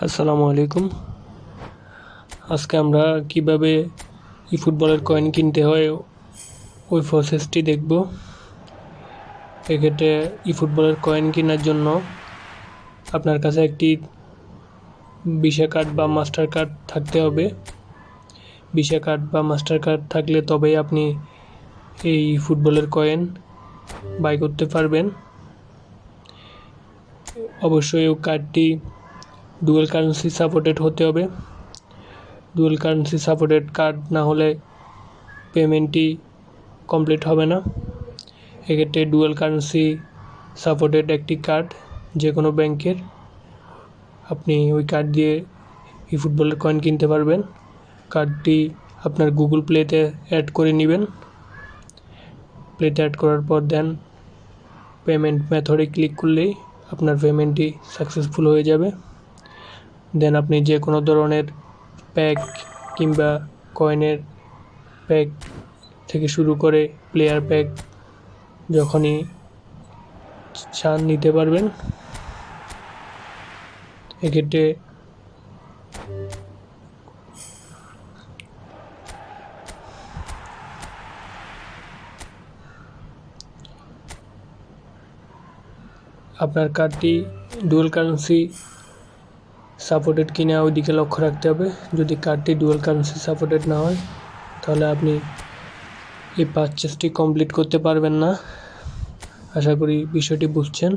আসসালামু আলাইকুম। আজকে আমরা কিভাবে ফুটবলের কয়েন কিনতে হয় ওই প্রসেসটি দেখব। এক্ষেত্রে ফুটবলের কয়েন কেনার জন্য আপনার কাছে একটি ভিসা কার্ড বা মাস্টার কার্ড থাকতে হবে। ভিসা কার্ড বা মাস্টার কার্ড থাকলে তবেই আপনি এই ফুটবলের কয়েন বাই করতে পারবেন। অবশ্যই ওই কার্ডটি ডুয়াল কারেন্সি সাপোর্টেড হতে হবে। ডুয়াল কারেন্সি সাপোর্টেড কার্ড না হলে পেমেন্টটি কমপ্লিট হবে না। এক্ষেত্রে ডুয়াল কারেন্সি সাপোর্টেড একটি কার্ড যে কোনো ব্যাংকের, আপনি ওই কার্ড দিয়ে ফুটবলের কয়েন কিনতে পারবেন। কার্ডটি আপনার গুগল প্লেতে অ্যাড করে নেবেন। প্লেতে অ্যাড করার পর দেন পেমেন্ট মেথডে ক্লিক করলেই আপনার পেমেন্টটি সাকসেসফুল হয়ে যাবে। দেন আপনি যে কোনো ধরনের প্যাক কিংবা কয়েনের প্যাক থেকে শুরু করে প্লেয়ার প্যাক যখনই চান নিতে পারবেন। এক্ষেত্রে আপনার কার্ডটি ডুয়াল কারেন্সি সাপোর্টেড কিনা ওইদিকে লক্ষ্য রাখতে হবে। যদি কার্ডটি ডুয়াল কারেন্সি সাপোর্টেড না হয় তাহলে আপনি এই পারচেসটি কমপ্লিট করতে পারবেন না। আশা করি বিষয়টি বুঝছেন।